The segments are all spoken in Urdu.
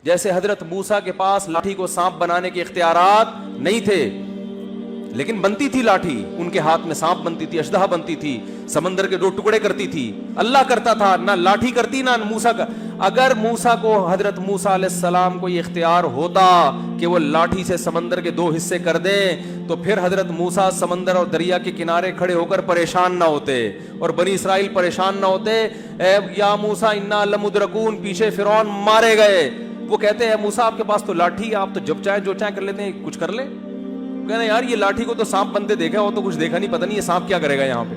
جیسے حضرت موسیٰ کے پاس لاٹھی کو سانپ بنانے کے اختیارات نہیں تھے، لیکن بنتی تھی لاٹھی، ان کے ہاتھ میں سانپ بنتی تھی، اشدہا بنتی تھی، سمندر کے 2 ٹکڑے کرتی تھی، اللہ کرتا تھا، نہ لاٹھی کرتی نہ موسیٰ کا۔ اگر موسیٰ کو، حضرت موسیٰ علیہ السلام کو یہ اختیار ہوتا کہ وہ لاٹھی سے سمندر کے 2 حصے کر دیں، تو پھر حضرت موسیٰ سمندر اور دریا کے کنارے کھڑے ہو کر پریشان نہ ہوتے اور بنی اسرائیل پریشان نہ ہوتے، اے یا موسیٰ انا لمدرکون، پیچھے فرعون مارے گئے۔ وہ کہتے ہیں موسیٰ آپ کے پاس تو لاٹھی ہے، آپ تو جب چاہے جو چاہے کر لیتے ہیں، کچھ کر لے۔ کہنا یار یہ لاٹھی کو تو سانپ بنتے دیکھا، وہ تو کچھ دیکھا نہیں، پتہ نہیں یہ سانپ کیا کرے گا یہاں پہ۔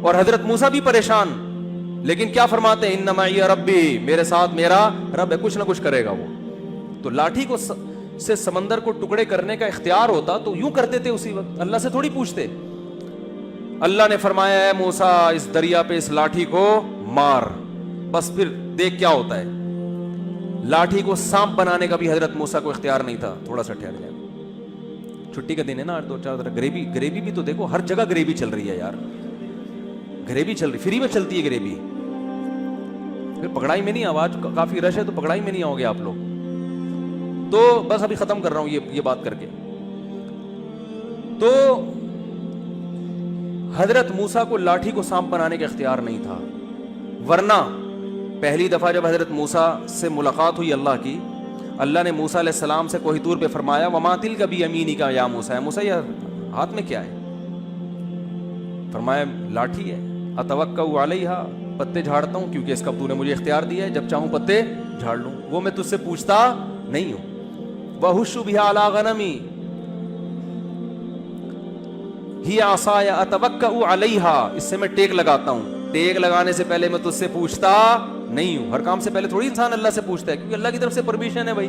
اور حضرت موسیٰ بھی پریشان، لیکن کیا فرماتے ہیں، ان معی ربی، میرے ساتھ میرا رب ہے، کچھ نہ کچھ کرے گا وہ۔ تو لاٹھی کو سے سمندر کو ٹکڑے کرنے کا اختیار ہوتا تو یوں کرتے تھے اسی وقت، اللہ سے تھوڑی پوچھتے۔ اللہ نے فرمایا اے موسیٰ اس دریا پہ اس لاٹھی کو مار، بس پھر دیکھ کیا ہوتا ہے۔ لاٹھی کو سانپ بنانے کا بھی حضرت موسیٰ کو اختیار نہیں تھا۔ تھوڑا سا ٹھہر جائے، چھٹی کا دن ہے نا، 2-4 طرح گریوی بھی تو دیکھو، ہر جگہ گریوی چل رہی ہے یار، گریوی چل رہی، فری میں چلتی ہے گریوی۔ پھر پکڑائی میں نہیں، آواز کافی رش ہے تو پکڑائی میں نہیں آؤ گے آپ لوگ، تو بس ابھی ختم کر رہا ہوں یہ بات کر کے۔ تو حضرت موسیٰ کو لاٹھی کو سانپ بنانے کا اختیار نہیں تھا، ورنہ پہلی دفعہ جب حضرت موسیٰ سے ملاقات ہوئی اللہ کی، اللہ نے موسیٰ علیہ السلام سے کوہ طور پہ فرمایا وما تلک بیمینک یا موسیٰ، موسیٰ یہ ہاتھ میں کیا ہے؟ فرمایا لاٹھی ہے، اتوکأ علیہا، پتے جھاڑتا ہوں کیونکہ اس کا تو نے مجھے اختیار دیا ہے، جب چاہوں پتے جھاڑ لوں، وہ میں تجھ سے پوچھتا نہیں ہوں۔ وَأَحُشُّ بِهَا عَلَىٰ غَنَمِي هِيَ عَصَايَ أَتَوَكَّأُ عَلَيْهَا، اس سے میں ٹیک لگاتا ہوں، ٹیک لگانے سے پہلے میں تجھ سے پوچھتا نہیں ہوں۔ ہر کام سے پہلے تھوڑی انسان اللہ سے پوچھتا ہے، کیونکہ اللہ کی طرف سے پرمیشن ہے بھائی،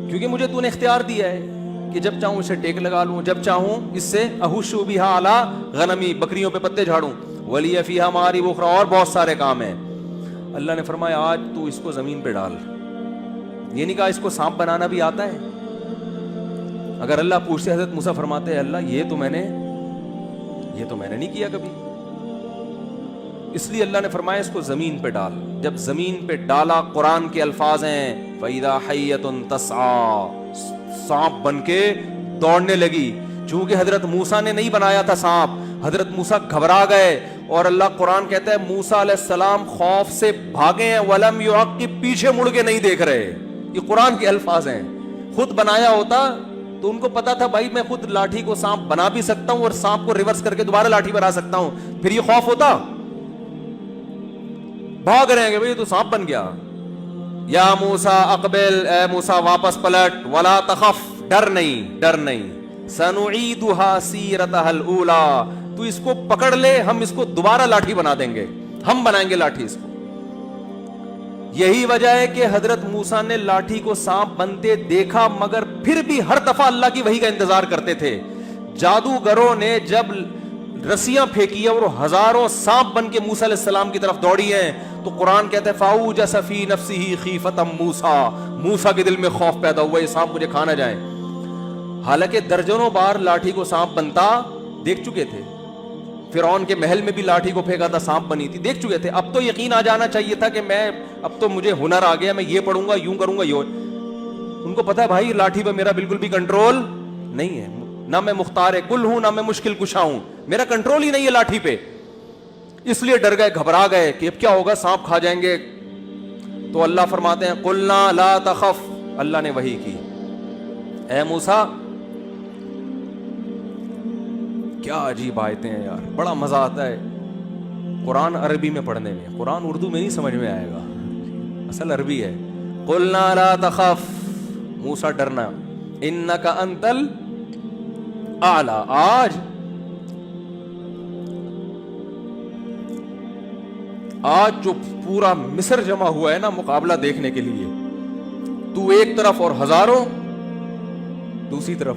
کیونکہ مجھے تو نے اختیار دیا ہے کہ جب چاہوں اسے ٹیک لگا لوں، جب چاہوں اس سے احش بها علی غنمی، بکریوں پہ پتے جھاڑوں، ولی فیہا مآرب اخری، اور بہت سارے کام ہیں۔ اللہ نے فرمایا آج تو اس کو زمین پہ ڈال، یہ نہیں کہا اس کو سانپ بنانا بھی آتا ہے۔ اگر اللہ پوچھتے، حضرت موسیٰ فرماتے ہیں اللہ یہ تو میں نے نہیں کیا کبھی، اس لیے اللہ نے فرمایا اس کو زمین پہ ڈال۔ جب زمین پہ ڈالا، قرآن کے الفاظ ہیں فَإِذَا حَيَّةٌ تَسْعَىٰ، سانپ بن کے دوڑنے لگی۔ چونکہ حضرت موسیٰ نے نہیں بنایا تھا سانپ، حضرت موسیٰ گھبرا گئے، اور اللہ قرآن کہتا ہے موسیٰ علیہ السلام خوف سے بھاگے ہیں، وَلَمْ يُعَقِّبْ، پیچھے مڑ کے نہیں دیکھ رہے۔ یہ قرآن کے الفاظ ہیں۔ خود بنایا ہوتا تو ان کو پتا تھا بھائی میں خود لاٹھی کو سانپ بنا بھی سکتا ہوں اور سانپ کو ریورس کر کے دوبارہ لاٹھی بنا سکتا ہوں، پھر یہ خوف ہوتا؟ بھاگ رہے ہیں کہ بھئی تو سانپ بن گیا۔ یا موسیٰ اقبل، اے موسیٰ واپس پلٹ، ولا تخف، ڈر نہیں، سنعیدها سیرتها الاولی، تو اس کو پکڑ لے، ہم اس کو دوبارہ لاٹھی بنا دیں گے، ہم بنائیں گے لاٹھی اس کو۔ یہی وجہ ہے کہ حضرت موسیٰ نے لاٹھی کو سانپ بنتے دیکھا، مگر پھر بھی ہر دفعہ اللہ کی وحی کا انتظار کرتے تھے۔ جادوگروں نے جب رسیاں پھینکی اور ہزاروں سانپ بن کے موسیٰ علیہ السلام کی طرف دوڑی ہیں، تو قرآن کہتے ہیں فَأَوْجَسَ فِي نَفْسِهِ خِیفَةً مُوسیٰ، موسیٰ کے دل میں خوف پیدا ہوا یہ سانپ مجھے کھا نہ جائیں۔ حالانکہ درجنوں بار لاٹھی کو سانپ بنتا دیکھ چکے تھے، فرعون کے محل میں بھی لاٹھی کو پھینکا تھا سانپ بنی تھی، دیکھ چکے تھے۔ اب تو یقین آ جانا چاہیے تھا کہ اب تو مجھے ہنر آ گیا، میں یہ پڑھوں گا، یوں کروں گا، ان کو پتا ہے بھائی لاٹھی پہ میرا بالکل بھی کنٹرول نہیں ہے، نہ میں مختار کل ہوں، نہ میں مشکل کشا ہوں، میرا کنٹرول ہی نہیں ہے لاٹھی پہ۔ اس لیے ڈر گئے، گھبرا گئے کہ اب کیا ہوگا، سانپ کھا جائیں گے۔ تو اللہ فرماتے ہیں قلنا لا تخف، اللہ نے وحی کی، اے موسیٰ، کیا عجیب آیتیں ہیں یار، بڑا مزہ آتا ہے قرآن عربی میں پڑھنے میں، قرآن اردو میں نہیں سمجھ میں آئے گا، اصل عربی ہے۔ قلنا لا تخف، موسیٰ ڈرنا، انک انت الاعلی، آج جو پورا مصر جمع ہوا ہے نا مقابلہ دیکھنے کے لیے، تو ایک طرف اور ہزاروں دوسری طرف،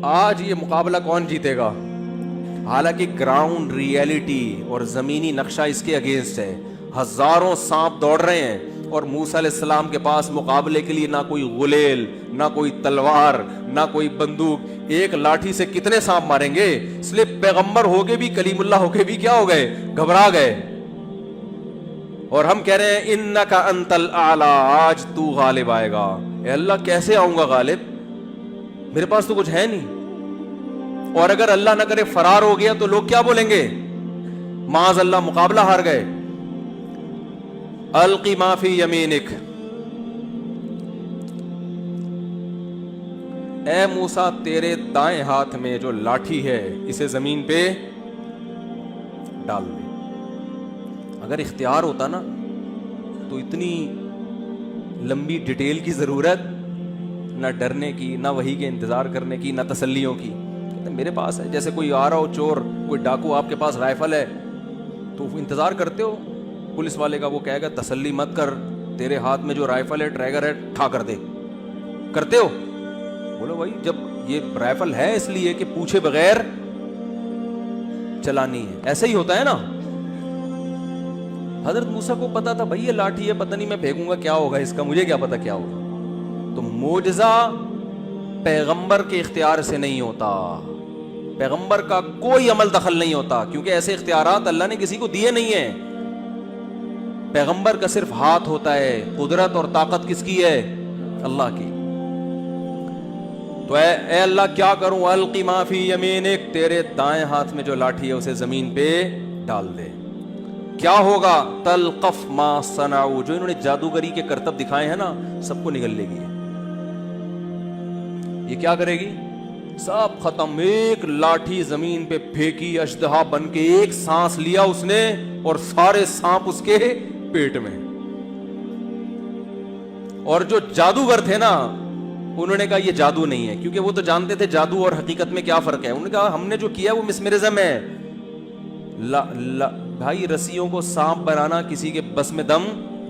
آج یہ مقابلہ کون جیتے گا؟ حالانکہ گراؤنڈ ریئلٹی اور زمینی نقشہ اس کے اگینسٹ ہے، ہزاروں سانپ دوڑ رہے ہیں، اور موسیٰ علیہ السلام کے پاس مقابلے کے لیے نہ کوئی غلیل، نہ کوئی تلوار، نہ کوئی بندوق، ایک لاٹھی سے کتنے سانپ ماریں گے؟ اس لیے پیغمبر ہو کے بھی، کلیم اللہ ہو کے بھی کیا ہو گئے؟ گھبرا گئے۔ اور ہم کہہ رہے ہیں انکا انتل اعلی، آج تو غالب آئے گا. اے اللہ کیسے آؤں گا غالب، میرے پاس تو کچھ ہے نہیں. اور اگر اللہ نہ کرے فرار ہو گیا تو لوگ کیا بولیں گے؟ معاذ اللہ مقابلہ ہار گئے. القی ما فی یمینک، اے موسیٰ تیرے دائیں ہاتھ میں جو لاٹھی ہے اسے زمین پہ ڈال دے. اگر اختیار ہوتا نا تو اتنی لمبی ڈیٹیل کی ضرورت نہ، ڈرنے کی نہ، وہی کے انتظار کرنے کی نہ، تسلیوں کی. میرے پاس ہے. جیسے کوئی آ رہا ہو چور، کوئی ڈاکو، آپ کے پاس رائفل ہے تو انتظار کرتے ہو پولیس والے کا، وہ کہے گا تسلی مت کر، تیرے ہاتھ میں جو رائفل ہے ٹریگر ہے ٹھا کر دے. کرتے ہو؟ بولو بھائی جب یہ رائفل ہے اس لیے کہ پوچھے بغیر چلانی ہے. ایسے ہی ہوتا ہے نا. حضرت موسیٰ کو پتا تھا بھائی یہ لاٹھی ہے، پتہ نہیں میں پھینکوں گا کیا ہوگا اس کا، مجھے کیا پتا کیا ہوگا. تو معجزہ پیغمبر کے اختیار سے نہیں ہوتا، پیغمبر کا کوئی عمل دخل نہیں ہوتا، کیونکہ ایسے اختیارات اللہ نے کسی کو دیے نہیں ہیں. پیغمبر کا صرف ہاتھ ہوتا ہے. قدرت اور طاقت کس کی ہے؟ اللہ کی. تو اے اللہ کیا کروں؟ القی ما فی یمینک، تیرے دائیں ہاتھ میں جو لاٹھی ہے اسے زمین پہ ڈال دے. کیا ہوگا؟ تلقف ما صنعوا، جو انہوں نے جادوگری کے کرتب دکھائے ہیں نا سب کو نگل لے گی. یہ کیا کرے گی؟ سب ختم. ایک لاٹھی زمین پہ پھینکی، اژدہا بن کے ایک سانس لیا اس نے اور سارے سانپ اس کے پیٹ میں. اور جو جادوگر تھے نا انہوں نے کہا یہ جادو نہیں ہے، کیونکہ وہ تو جانتے تھے جادو اور حقیقت میں کیا فرق ہے. انہوں نے کہا ہم نے جو کیا وہ مسمرزم ہے. بھائی رسیوں کو سانپ بنانا کسی کے بس میں دم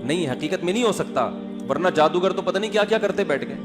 نہیں، حقیقت میں نہیں ہو سکتا، ورنہ جادوگر تو پتہ نہیں کیا کیا کرتے بیٹھ گئے.